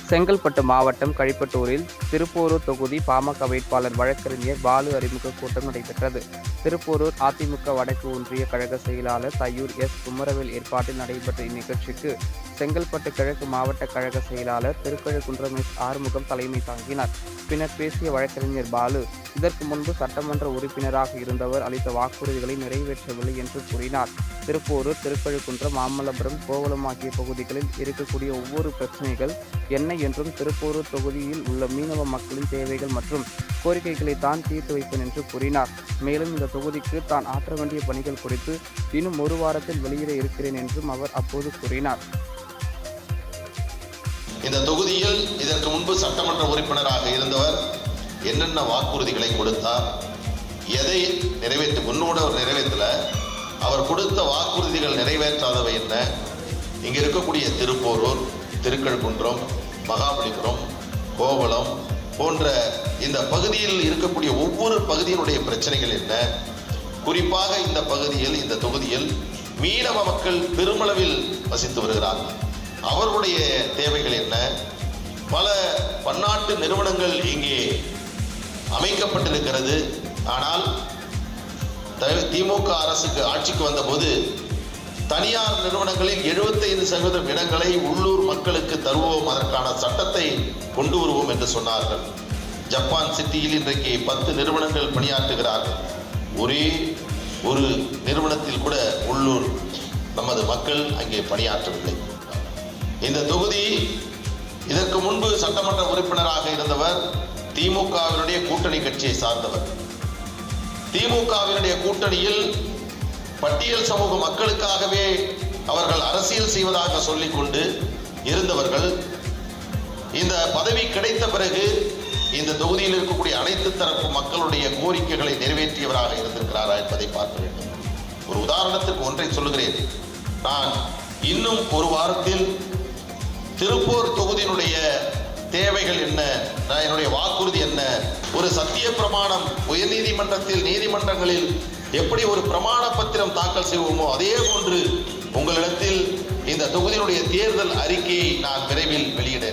செங்கல்பட்டு மாவட்டம் கழிப்பட்டூரில் திருப்போரூர் தொகுதி பாமக வேட்பாளர் வழக்கறிஞர் பாலு அறிமுக கூட்டம் நடைபெற்றது. திருப்போரூர் அதிமுக வடக்கு ஒன்றிய கழக செயலாளர் தையூர் எஸ். குமரவேல் ஏற்பாட்டில் நடைபெற்ற இந்நிகழ்ச்சிக்கு செங்கல்பட்டு கிழக்கு மாவட்ட கழக செயலாளர் திருக்கழுக்குன்றம் எஸ். ஆறுமுகம் தலைமை தாங்கினார். பின்னர் பேசிய வழக்கறிஞர் பாலு, இதற்கு முன்பு சட்டமன்ற உறுப்பினராக இருந்தவர் அளித்த வாக்குறுதிகளை நிறைவேற்றவில்லை என்று கூறினார். திருப்போரூர், திருக்கழுக்குன்றம், மாமல்லபுரம், கோவளம் ஆகிய பகுதிகளில் இருக்கக்கூடிய ஒவ்வொரு பிரச்சனைகள் என்ன என்றும் திருப்போரூர் தொகுதியில் உள்ள மீனவ மக்களின் தேவைகள் மற்றும் கோரிக்கைகளை தான் தீர்த்து வைப்பேன் என்று கூறினார். மேலும் இந்த தொகுதிக்கு தான் ஆற்ற வேண்டிய பணிகள் குறித்து இன்னும் ஒரு வாரத்தில் வெளியிட இருக்கிறேன் என்றும் அவர் அப்போது கூறினார். இந்த தொகுதியில் இதற்கு முன்பு சட்டமன்ற உறுப்பினராக இருந்தவர் என்னென்ன வாக்குறுதிகளை கொடுத்தார், எதை நிறைவேற்றல, அவர் கொடுத்த வாக்குறுதிகள் நிறைவேற்றாதவை என்ன, இங்க இருக்கக்கூடிய திருப்போரூர், திருக்கழுக்குன்றம், மகாபலிபுரம், கோவளம் போன்ற இந்த பகுதியில் இருக்கக்கூடிய ஒவ்வொரு பகுதியினுடைய பிரச்சனைகள் என்ன, குறிப்பாக இந்த பகுதியில், இந்த தொகுதியில் மீனவ மக்கள் பெருமளவில் வசித்து வருகிறார்கள். அவர்களுடைய தேவைகள் என்ன, பல பன்னாட்டு நிறுவனங்கள் இங்கே அமைக்கப்பட்டிருக்கிறது. ஆனால் திமுக அரசுக்கு ஆட்சிக்கு வந்தபோது தனியார் நிறுவனங்களில் 75% இடங்களை உள்ளூர் மக்களுக்கு தருவோம், அதற்கான சட்டத்தை கொண்டு வருவோம் என்று சொன்னார்கள். ஜப்பான் சிட்டியில் இன்றைக்கு 10 நிறுவனங்கள் பணியாற்றுகிறார்கள். ஒரே ஒரு நிறுவனத்தில் கூட உள்ளூர் நமது மக்கள் அங்கே பணியாற்றவில்லை. இந்த தொகுதி இதற்கு முன்பு சட்டமன்ற உறுப்பினராக இருந்தவர் திமுகவினுடைய கூட்டணி கட்சியை சார்ந்தவர். திமுகவினுடைய கூட்டணியில் பட்டியல் சமூக மக்களுக்காகவே அவர்கள் அரசியல் செய்வதாக சொல்லிக் கொண்டு இருந்தவர்கள் இந்த பதவி கிடைத்த பிறகு இந்த தொகுதியில் இருக்கக்கூடிய அனைத்து தரப்பு மக்களுடைய கோரிக்கைகளை நிறைவேற்றியவராக இருந்திருக்கிறாரா என்பதை பார்க்க வேண்டும். ஒரு உதாரணத்துக்கு ஒன்றை சொல்லுகிறேன். நான் இன்னும் ஒரு வாரத்தில் திருப்பூர் தொகுதியினுடைய தேவைகள் என்ன, என்னுடைய வாக்குறுதி என்ன, ஒரு சத்திய பிரமாணம் உயர்நீதிமன்றத்தில், நீதிமன்றங்களில் எப்படி ஒரு பிரமாண பத்திரம் தாக்கல் செய்வோமோ அதே போன்று உங்களிடத்தில் இந்த தொகுதியினுடைய தேர்தல் அறிக்கையை நான் விரைவில் வெளியிட